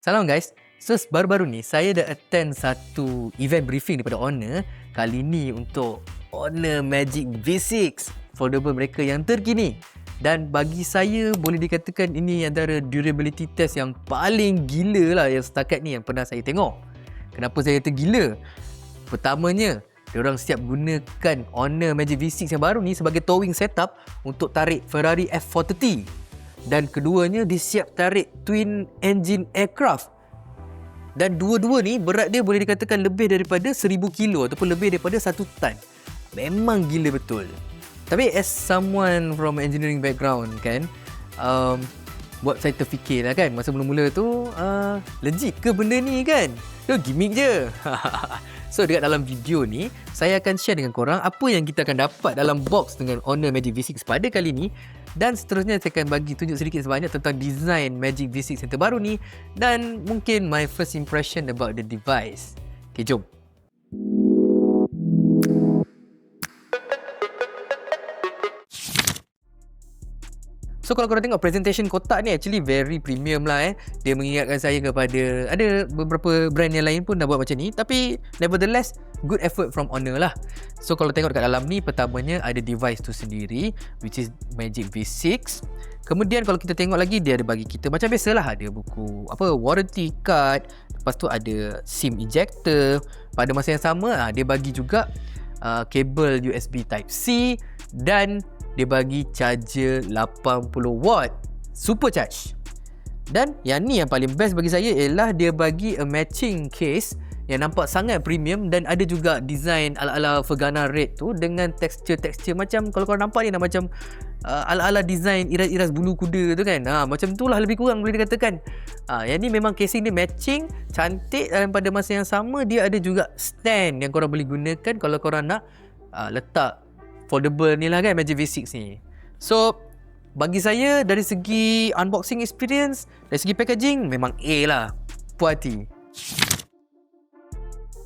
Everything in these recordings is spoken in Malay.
Salam guys. So baru-baru ni saya dah attend satu event briefing daripada Honor. Kali ni untuk Honor Magic V6 foldable mereka yang terkini. Dan bagi saya boleh dikatakan ini antara durability test yang paling gila lah yang setakat ni yang pernah saya tengok. Kenapa saya kata gila? Pertamanya, diorang siap gunakan Honor Magic V6 yang baru ni sebagai towing setup untuk tarik Ferrari F430. Dan keduanya dia siap tarik twin engine aircraft. Dan dua-dua ni berat dia boleh dikatakan lebih daripada 1000 kilo ataupun lebih daripada 1 tan. Memang gila betul. Tapi as someone from engineering background kan, buat saya terfikir lah kan, masa mula-mula tu legit ke benda ni kan? Itu gimmick je. So dekat dalam video ni, saya akan share dengan korang apa yang kita akan dapat dalam box dengan Honor Magic V6 pada kali ni. Dan seterusnya saya akan bagi tunjuk sedikit sebanyak tentang design Magic V6 yang terbaru ni. Dan mungkin my first impression about the device. Okay, jom. So kalau korang tengok presentation kotak ni actually very premium lah Dia mengingatkan saya kepada ada beberapa brand yang lain pun dah buat macam ni. Tapi nevertheless good effort from Honor lah. So kalau tengok dekat dalam ni, pertamanya ada device tu sendiri which is Magic V6. Kemudian kalau kita tengok lagi, dia ada bagi kita macam biasalah, ada buku warranty card. Lepas tu ada SIM ejector. Pada masa yang sama dia bagi juga kabel USB Type-C. Dan dia bagi charger 80 watt supercharge. Dan yang ni yang paling best bagi saya ialah dia bagi a matching case yang nampak sangat premium. Dan ada juga design ala-ala Vergana Red tu dengan tekstur-tekstur macam, kalau korang nampak ni dah macam ala-ala design iras-iras bulu kuda tu kan. Macam tu lah lebih kurang boleh dikatakan. Yang ni memang casing dia matching, cantik. Dan pada masa yang sama dia ada juga stand yang korang boleh gunakan kalau korang nak letak foldable ni lah kan, Magic V6 ni. So bagi saya dari segi unboxing experience, dari segi packaging memang A lah, puas hati.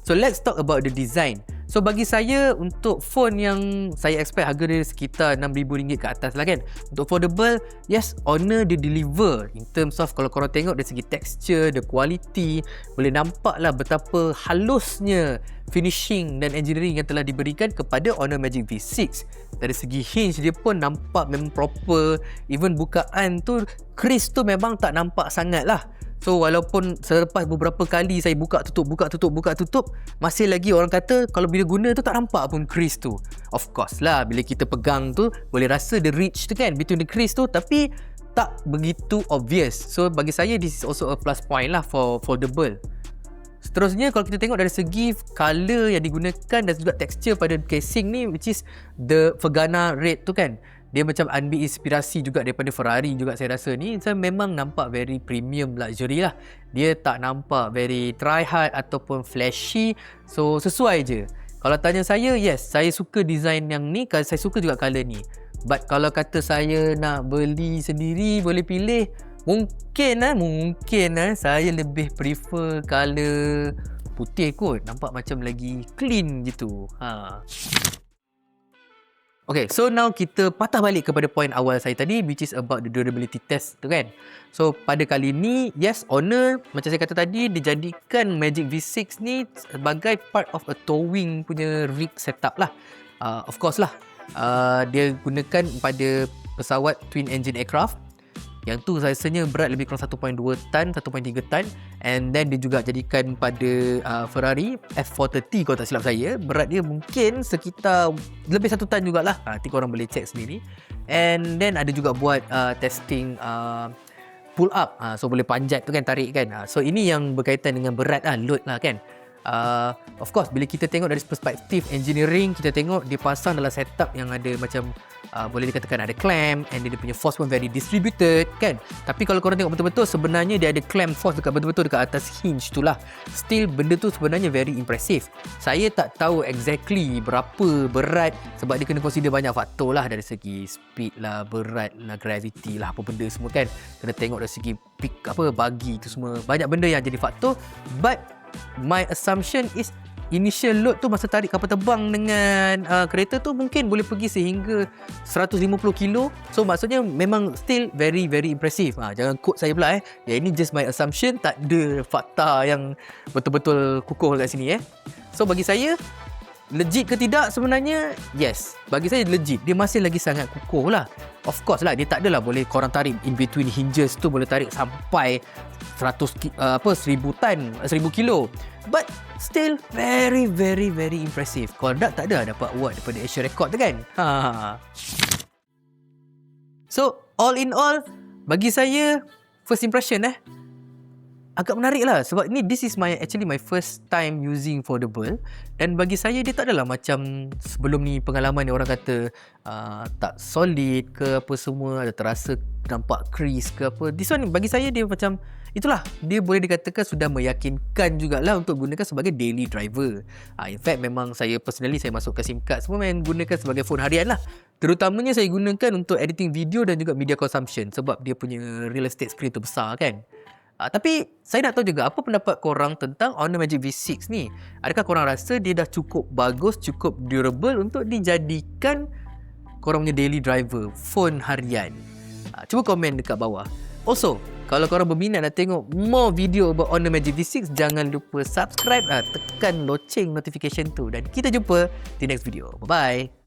So let's talk about the design. So bagi saya, untuk phone yang saya expect harga dia sekitar RM6,000 ke atas lah kan, untuk foldable, yes, Honor dia deliver in terms of kalau korang tengok dari segi texture, the quality, boleh nampak lah betapa halusnya finishing dan engineering yang telah diberikan kepada Honor Magic V6. Dari segi hinge dia pun nampak memang proper. Even bukaan tu, crease tu memang tak nampak sangat lah. So walaupun selepas beberapa kali saya buka tutup, masih lagi orang kata kalau bila guna tu tak nampak pun crease tu. Of course lah, bila kita pegang tu boleh rasa the reach tu kan between the crease tu, tapi tak begitu obvious. So bagi saya this is also a plus point lah for foldable. Seterusnya kalau kita tengok dari segi color yang digunakan dan juga tekstur pada casing ni, which is the Vergana Red tu kan, dia macam ambil inspirasi juga daripada Ferrari juga saya rasa ni. So memang nampak very premium luxury lah. Dia tak nampak very try hard ataupun flashy. So sesuai je. Kalau tanya saya, yes, saya suka design yang ni. Saya suka juga colour ni. But kalau kata saya nak beli sendiri, boleh pilih, mungkin saya lebih prefer colour putih kot. Nampak macam lagi clean gitu. Okay, so now kita patah balik kepada point awal saya tadi, which is about the durability test tu kan. So pada kali ni, yes, Honor macam saya kata tadi, dijadikan Magic V6 ni sebagai part of a towing punya rig setup lah. Of course lah, dia gunakan pada pesawat twin engine aircraft. Yang tu rasanya berat lebih kurang 1.2 tan, 1.3 tan. And then dia juga jadikan pada Ferrari F430 kalau tak silap saya. Berat dia mungkin sekitar lebih 1 tan jugalah. Nanti korang boleh check sendiri. And then ada juga buat testing pull up. So boleh panjat tu kan, tarik kan. So ini yang berkaitan dengan berat lah, load lah kan. Of course bila kita tengok dari perspektif engineering, kita tengok dia pasang dalam setup yang ada macam boleh dikatakan ada clamp, and dia punya force pun very distributed kan. Tapi kalau korang tengok betul-betul, sebenarnya dia ada clamp force dekat betul-betul dekat atas hinge tu lah. Still benda tu sebenarnya very impressive. Saya tak tahu exactly berapa berat sebab dia kena consider banyak faktor lah, dari segi speed lah, berat lah, gravity lah, apa benda semua kan. Kena tengok dari segi bagi tu semua, banyak benda yang jadi faktor. But my assumption is initial load tu masa tarik kapal terbang dengan kereta tu mungkin boleh pergi sehingga 150 kilo. So maksudnya memang still very very impressive. Jangan quote saya pula ya, ini just my assumption, tak ada fakta yang betul-betul kukuh kat sini So bagi saya, legit ke tidak sebenarnya? Yes, bagi saya legit. Dia masih lagi sangat kukuh lah. Of course lah, dia tak adalah boleh korang tarik in between hinges tu boleh tarik sampai 1000 tan, 1000 kilo. But still very very very impressive. Kodak tak ada dapat award daripada Asia Record tu kan. So all in all, bagi saya first impression agak menarik lah, sebab ni this is actually my first time using foldable, dan bagi saya dia tak adalah macam sebelum ni pengalaman yang orang kata tak solid ke apa semua, ada terasa nampak crease ke apa. This one bagi saya dia macam itulah, dia boleh dikatakan sudah meyakinkan jugalah untuk gunakan sebagai daily driver. In fact memang saya personally saya masukkan SIM card semua gunakan sebagai phone harian lah. Terutamanya saya gunakan untuk editing video dan juga media consumption, sebab dia punya real estate screen tu besar kan. Tapi saya nak tahu juga apa pendapat korang tentang Honor Magic V6 ni. Adakah korang rasa dia dah cukup bagus, cukup durable untuk dijadikan korang punya daily driver, phone harian? Cuba komen dekat bawah. Also, kalau korang berminat nak tengok more video about Honor Magic V6, jangan lupa subscribe, tekan loceng notification tu, dan kita jumpa di next video. Bye-bye.